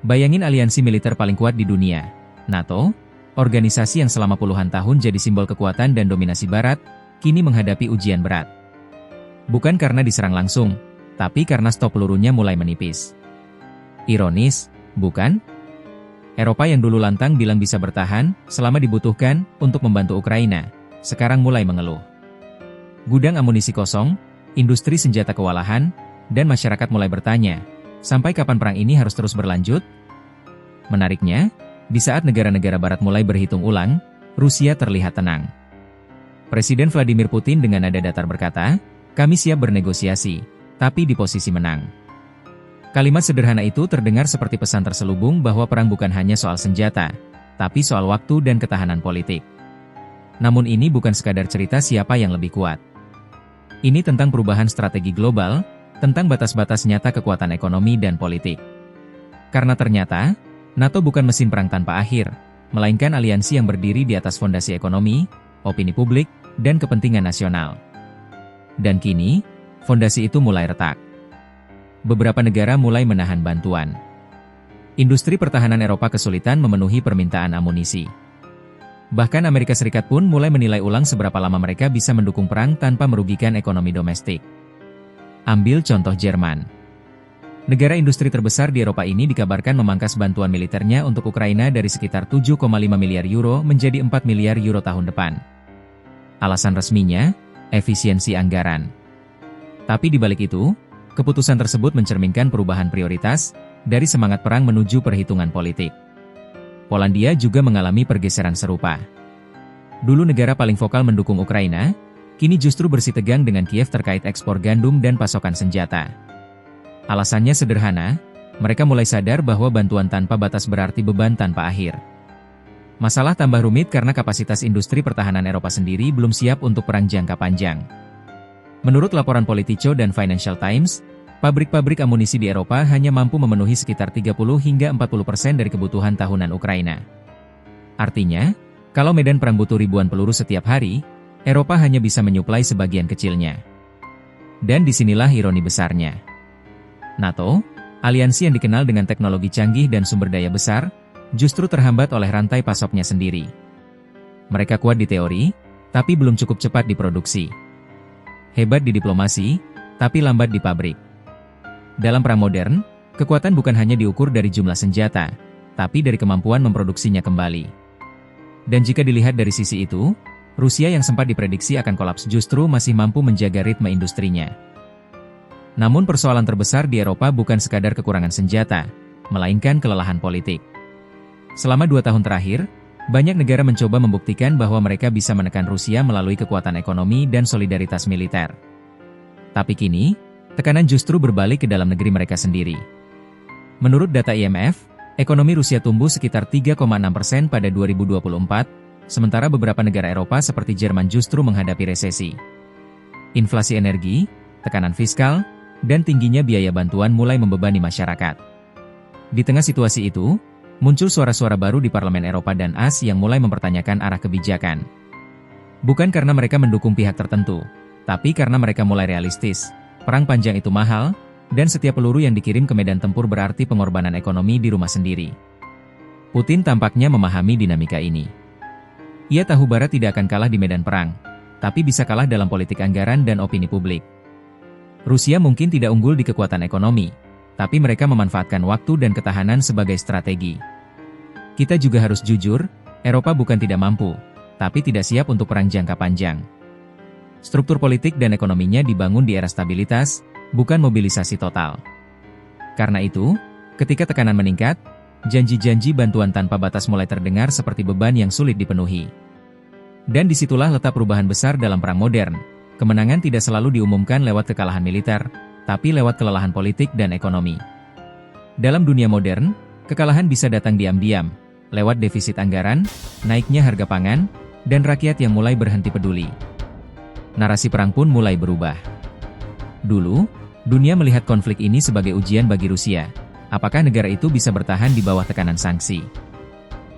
Bayangin aliansi militer paling kuat di dunia, NATO, organisasi yang selama puluhan tahun jadi simbol kekuatan dan dominasi Barat, kini menghadapi ujian berat. Bukan karena diserang langsung, tapi karena stok pelurunya mulai menipis. Ironis, bukan? Eropa yang dulu lantang bilang bisa bertahan selama dibutuhkan untuk membantu Ukraina, sekarang mulai mengeluh. Gudang amunisi kosong, industri senjata kewalahan, dan masyarakat mulai bertanya, sampai kapan perang ini harus terus berlanjut? Menariknya, di saat negara-negara Barat mulai berhitung ulang, Rusia terlihat tenang. Presiden Vladimir Putin dengan nada datar berkata, "Kami siap bernegosiasi, tapi di posisi menang." Kalimat sederhana itu terdengar seperti pesan terselubung bahwa perang bukan hanya soal senjata, tapi soal waktu dan ketahanan politik. Namun ini bukan sekadar cerita siapa yang lebih kuat. Ini tentang perubahan strategi global, tentang batas-batas nyata kekuatan ekonomi dan politik. Karena ternyata, NATO bukan mesin perang tanpa akhir, melainkan aliansi yang berdiri di atas fondasi ekonomi, opini publik, dan kepentingan nasional. Dan kini, fondasi itu mulai retak. Beberapa negara mulai menahan bantuan. Industri pertahanan Eropa kesulitan memenuhi permintaan amunisi. Bahkan Amerika Serikat pun mulai menilai ulang seberapa lama mereka bisa mendukung perang tanpa merugikan ekonomi domestik. Ambil contoh Jerman. Negara industri terbesar di Eropa ini dikabarkan memangkas bantuan militernya untuk Ukraina dari sekitar 7,5 miliar euro menjadi 4 miliar euro tahun depan. Alasan resminya, efisiensi anggaran. Tapi di balik itu, keputusan tersebut mencerminkan perubahan prioritas, dari semangat perang menuju perhitungan politik. Polandia juga mengalami pergeseran serupa. Dulu negara paling vokal mendukung Ukraina, kini justru bersitegang dengan Kiev terkait ekspor gandum dan pasokan senjata. Alasannya sederhana, mereka mulai sadar bahwa bantuan tanpa batas berarti beban tanpa akhir. Masalah tambah rumit karena kapasitas industri pertahanan Eropa sendiri belum siap untuk perang jangka panjang. Menurut laporan Politico dan Financial Times, pabrik-pabrik amunisi di Eropa hanya mampu memenuhi sekitar 30 hingga 40% dari kebutuhan tahunan Ukraina. Artinya, kalau medan perang butuh ribuan peluru setiap hari, Eropa hanya bisa menyuplai sebagian kecilnya. Dan disinilah ironi besarnya. NATO, aliansi yang dikenal dengan teknologi canggih dan sumber daya besar, justru terhambat oleh rantai pasoknya sendiri. Mereka kuat di teori, tapi belum cukup cepat diproduksi. Hebat di diplomasi, tapi lambat di pabrik. Dalam perang modern, kekuatan bukan hanya diukur dari jumlah senjata, tapi dari kemampuan memproduksinya kembali. Dan jika dilihat dari sisi itu, Rusia yang sempat diprediksi akan kolaps justru masih mampu menjaga ritme industrinya. Namun persoalan terbesar di Eropa bukan sekadar kekurangan senjata, melainkan kelelahan politik. Selama 2 tahun terakhir, banyak negara mencoba membuktikan bahwa mereka bisa menekan Rusia melalui kekuatan ekonomi dan solidaritas militer. Tapi kini, tekanan justru berbalik ke dalam negeri mereka sendiri. Menurut data IMF, ekonomi Rusia tumbuh sekitar 3,6% pada 2024, sementara beberapa negara Eropa seperti Jerman justru menghadapi resesi. Inflasi energi, tekanan fiskal, dan tingginya biaya bantuan mulai membebani masyarakat. Di tengah situasi itu, muncul suara-suara baru di Parlemen Eropa dan AS yang mulai mempertanyakan arah kebijakan. Bukan karena mereka mendukung pihak tertentu, tapi karena mereka mulai realistis. Perang panjang itu mahal, dan setiap peluru yang dikirim ke medan tempur berarti pengorbanan ekonomi di rumah sendiri. Putin tampaknya memahami dinamika ini. Ia tahu Barat tidak akan kalah di medan perang, tapi bisa kalah dalam politik anggaran dan opini publik. Rusia mungkin tidak unggul di kekuatan ekonomi, tapi mereka memanfaatkan waktu dan ketahanan sebagai strategi. Kita juga harus jujur, Eropa bukan tidak mampu, tapi tidak siap untuk perang jangka panjang. Struktur politik dan ekonominya dibangun di era stabilitas, bukan mobilisasi total. Karena itu, ketika tekanan meningkat, janji-janji bantuan tanpa batas mulai terdengar seperti beban yang sulit dipenuhi. Dan disitulah letak perubahan besar dalam perang modern. Kemenangan tidak selalu diumumkan lewat kekalahan militer, tapi lewat kelelahan politik dan ekonomi. Dalam dunia modern, kekalahan bisa datang diam-diam, lewat defisit anggaran, naiknya harga pangan, dan rakyat yang mulai berhenti peduli. Narasi perang pun mulai berubah. Dulu, dunia melihat konflik ini sebagai ujian bagi Rusia. Apakah negara itu bisa bertahan di bawah tekanan sanksi?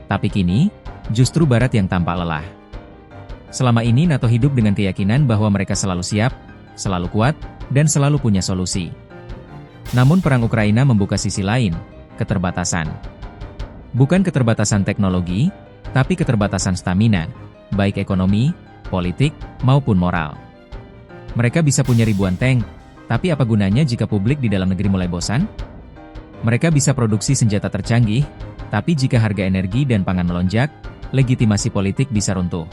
Tapi kini, justru Barat yang tampak lelah. Selama ini NATO hidup dengan keyakinan bahwa mereka selalu siap, selalu kuat, dan selalu punya solusi. Namun perang Ukraina membuka sisi lain, keterbatasan. Bukan keterbatasan teknologi, tapi keterbatasan stamina, baik ekonomi, politik, maupun moral. Mereka bisa punya ribuan tank, tapi apa gunanya jika publik di dalam negeri mulai bosan? Mereka bisa produksi senjata tercanggih, tapi jika harga energi dan pangan melonjak, legitimasi politik bisa runtuh.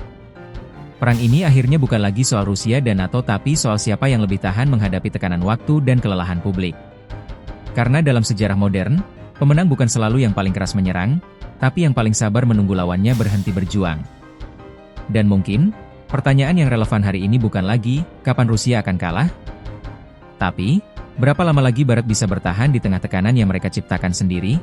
Perang ini akhirnya bukan lagi soal Rusia dan NATO tapi soal siapa yang lebih tahan menghadapi tekanan waktu dan kelelahan publik. Karena dalam sejarah modern, pemenang bukan selalu yang paling keras menyerang, tapi yang paling sabar menunggu lawannya berhenti berjuang. Dan mungkin, pertanyaan yang relevan hari ini bukan lagi, kapan Rusia akan kalah? Tapi, berapa lama lagi Barat bisa bertahan di tengah tekanan yang mereka ciptakan sendiri?